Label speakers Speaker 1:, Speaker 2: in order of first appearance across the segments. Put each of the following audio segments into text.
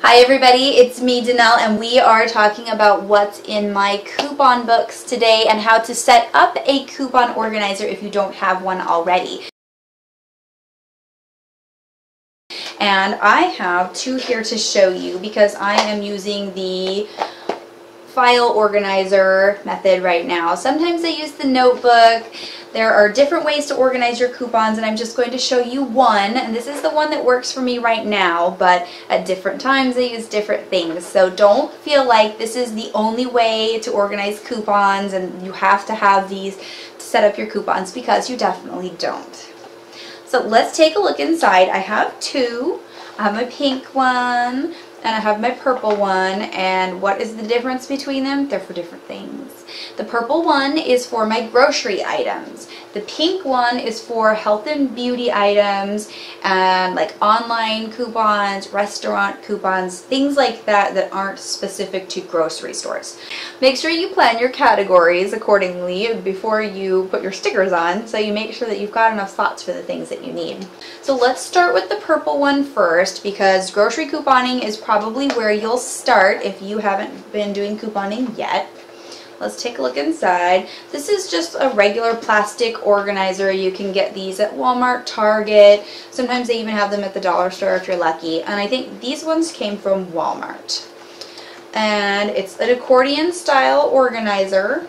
Speaker 1: Hi everybody, it's me Danelle and we are talking about what's in my coupon books today and how to set up a coupon organizer if you don't have one already. And I have two here to show you because I am using the file organizer method right now. Sometimes I use the notebook. There are different ways to organize your coupons and I'm just going to show you one, and this is the one that works for me right now, but at different times I use different things. So don't feel like this is the only way to organize coupons and you have to have these to set up your coupons, because you definitely don't. So let's take a look inside. I have two. I have my pink one and I have my purple one, and what is the difference between them? They're for different things. The purple one is for my grocery items. The pink one is for health and beauty items and like online coupons, restaurant coupons, things like that that aren't specific to grocery stores. Make sure you plan your categories accordingly before you put your stickers on, so you make sure that you've got enough slots for the things that you need. So let's start with the purple one first, because grocery couponing is probably where you'll start if you haven't been doing couponing yet. Let's take a look inside. This is just a regular plastic organizer. You can get these at Walmart, Target. Sometimes they even have them at the dollar store if you're lucky. And I think these ones came from Walmart. And it's an accordion style organizer.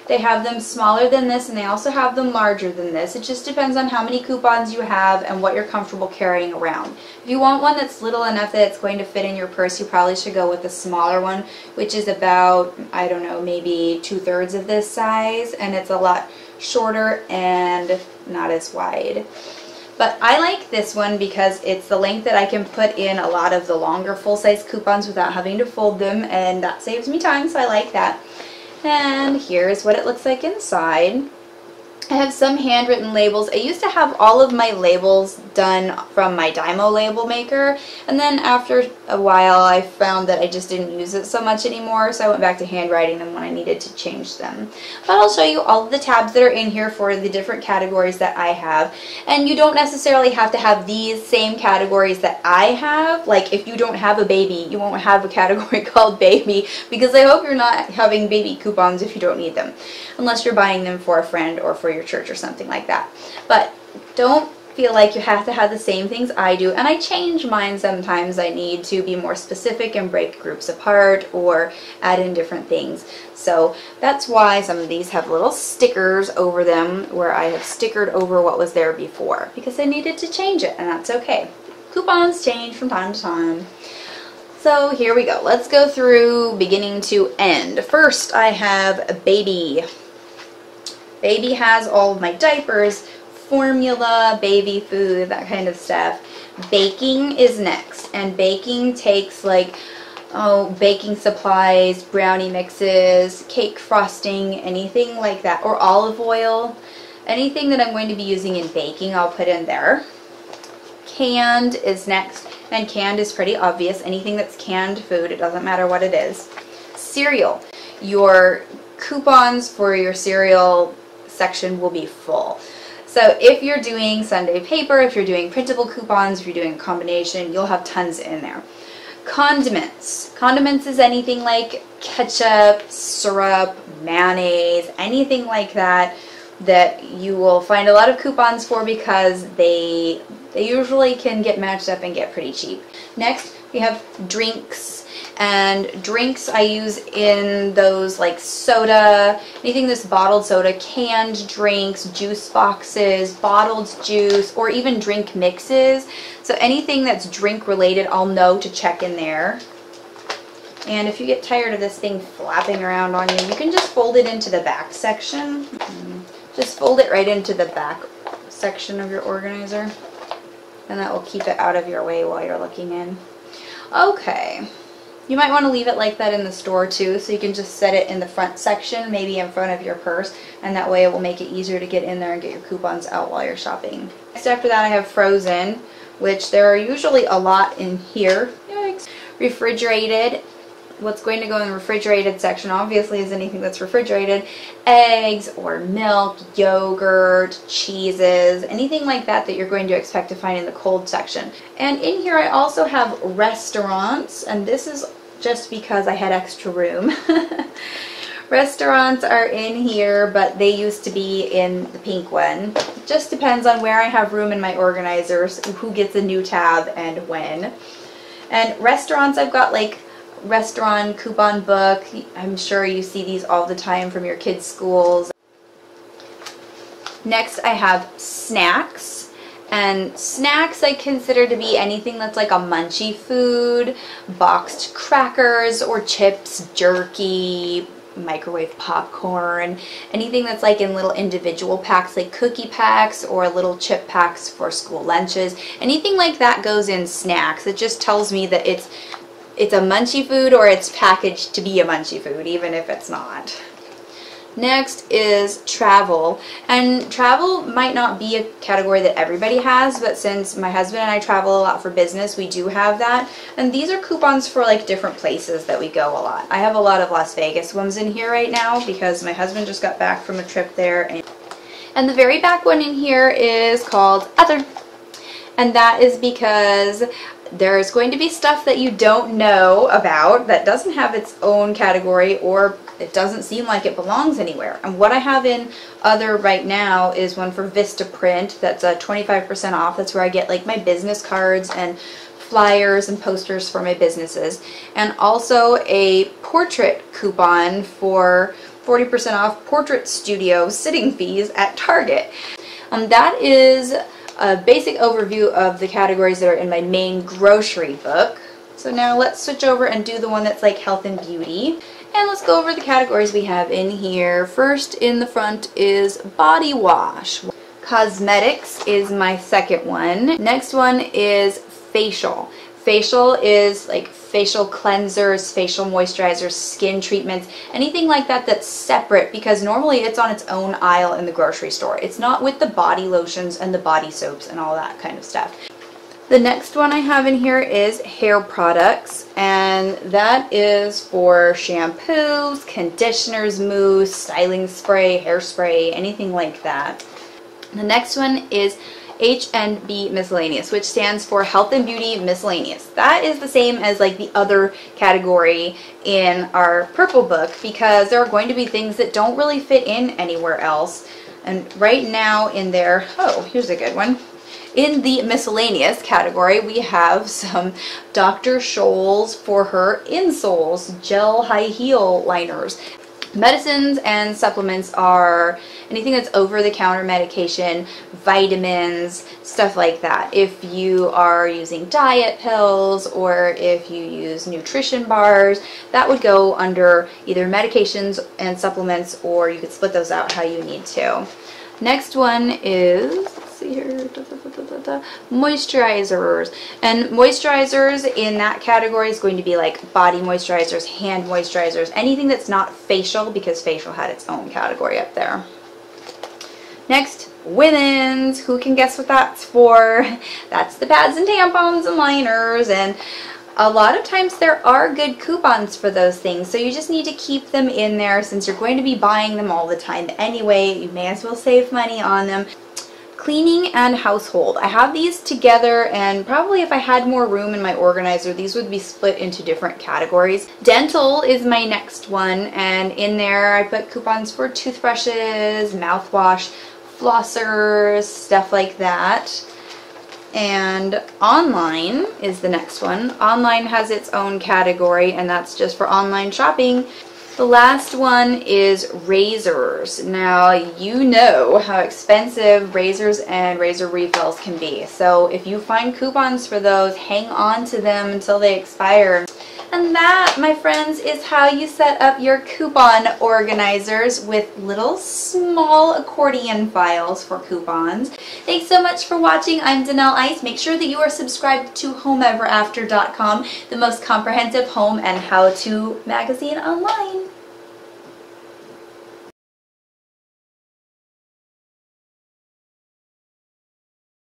Speaker 1: They have them smaller than this and they also have them larger than this. It just depends on how many coupons you have and what you're comfortable carrying around. If you want one that's little enough that it's going to fit in your purse, you probably should go with the smaller one, which is about, I don't know, maybe 2/3 of this size, and it's a lot shorter and not as wide. But I like this one because it's the length that I can put in a lot of the longer full-size coupons without having to fold them, and that saves me time, so I like that. And here's what it looks like inside. I have some handwritten labels. I used to have all of my labels done from my Dymo label maker, and then after a while I found that I just didn't use it so much anymore, so I went back to handwriting them when I needed to change them. But I'll show you all of the tabs that are in here for the different categories that I have, and you don't necessarily have to have these same categories that I have. Like if you don't have a baby, you won't have a category called baby, because I hope you're not having baby coupons if you don't need them, unless you're buying them for a friend or for your church or something like that. But don't feel like you have to have the same things I do, and I change mine sometimes. I need to be more specific and break groups apart or add in different things. So that's why some of these have little stickers over them where I have stickered over what was there before, because I needed to change it, and that's okay. Coupons change from time to time. So here we go. Let's go through beginning to end. First I have baby. Baby has all of my diapers, formula, baby food, that kind of stuff. Baking is next, and baking takes like baking supplies, brownie mixes, cake frosting, anything like that, or olive oil. Anything that I'm going to be using in baking I'll put in there. Canned is next, and canned is pretty obvious. Anything that's canned food, it doesn't matter what it is. Cereal. Your coupons for your cereal section will be full. So if you're doing Sunday paper, if you're doing printable coupons, if you're doing a combination, you'll have tons in there. Condiments. Condiments is anything like ketchup, syrup, mayonnaise, anything like that that you will find a lot of coupons for, because they usually can get matched up and get pretty cheap. Next we have drinks, and drinks I use in those like soda, anything that's bottled soda, canned drinks, juice boxes, bottled juice, or even drink mixes. So anything that's drink related I'll know to check in there. And if you get tired of this thing flapping around on you, you can just fold it into the back section. Just fold it right into the back section of your organizer, and that will keep it out of your way while you're looking in. Okay, you might want to leave it like that in the store too, so you can just set it in the front section, maybe in front of your purse, and that way it will make it easier to get in there and get your coupons out while you're shopping. Next after that I have frozen, which there are usually a lot in here. Yikes. Refrigerated. what's going to go in the refrigerated section obviously is anything that's refrigerated. Eggs or milk, yogurt, cheeses, anything like that that you're going to expect to find in the cold section. And in here I also have restaurants, and this is just because I had extra room. Restaurants are in here, but they used to be in the pink one. It just depends on where I have room in my organizers, who gets a new tab and when. And restaurants, I've got like restaurant coupon book. I'm sure you see these all the time from your kids' schools. Next I have snacks. And snacks I consider to be anything that's like a munchy food, boxed crackers or chips, jerky, microwave popcorn, anything that's like in little individual packs like cookie packs or little chip packs for school lunches. Anything like that goes in snacks. It just tells me that it's a munchy food or it's packaged to be a munchy food, even if it's not. Next is travel, and travel might not be a category that everybody has, but since my husband and I travel a lot for business, we do have that. And these are coupons for like different places that we go a lot. I have a lot of Las Vegas ones in here right now because my husband just got back from a trip there. And the very back one in here is called Other, and that is because there's going to be stuff that you don't know about that doesn't have its own category, or it doesn't seem like it belongs anywhere. And what I have in Other right now is one for Vistaprint that's a 25% off. That's where I get like my business cards and flyers and posters for my businesses. And also a portrait coupon for 40% off portrait studio sitting fees at Target. That is a basic overview of the categories that are in my main grocery book. So now let's switch over and do the one that's like health and beauty. And let's go over the categories we have in here. First in the front is body wash. Cosmetics is my second one. Next one is facial. Facial is like facial cleansers, facial moisturizers, skin treatments, anything like that that's separate, because normally it's on its own aisle in the grocery store. It's not with the body lotions and the body soaps and all that kind of stuff. The next one I have in here is hair products, and that is for shampoos, conditioners, mousse, styling spray, hairspray, anything like that. The next one is H&B Miscellaneous, which stands for Health and Beauty Miscellaneous. That is the same as like the other category in our purple book, because there are going to be things that don't really fit in anywhere else. And right now in there, oh, here's a good one. In the miscellaneous category, we have some Dr. Scholl's for her insoles, gel high heel liners. Medicines and supplements are anything that's over-the-counter medication, vitamins, stuff like that. If you are using diet pills or if you use nutrition bars, that would go under either medications and supplements, or you could split those out how you need to. Next one is, let's see here, moisturizers. And moisturizers in that category is going to be like body moisturizers, hand moisturizers, anything that's not facial, because facial had its own category up there. Next, women's. Who can guess what that's for? That's the pads and tampons and liners, and a lot of times there are good coupons for those things, so you just need to keep them in there since you're going to be buying them all the time anyway. You may as well save money on them. Cleaning and household. I have these together, and probably if I had more room in my organizer, these would be split into different categories. Dental is my next one, and in there I put coupons for toothbrushes, mouthwash, flossers, stuff like that. And online is the next one. Online has its own category, and that's just for online shopping. The last one is razors. Now, you know how expensive razors and razor refills can be. So if you find coupons for those, hang on to them until they expire. And that, my friends, is how you set up your coupon organizers with little small accordion files for coupons. Thanks so much for watching. I'm Danelle Ice. Make sure that you are subscribed to HomeEverAfter.com, the most comprehensive home and how-to magazine online.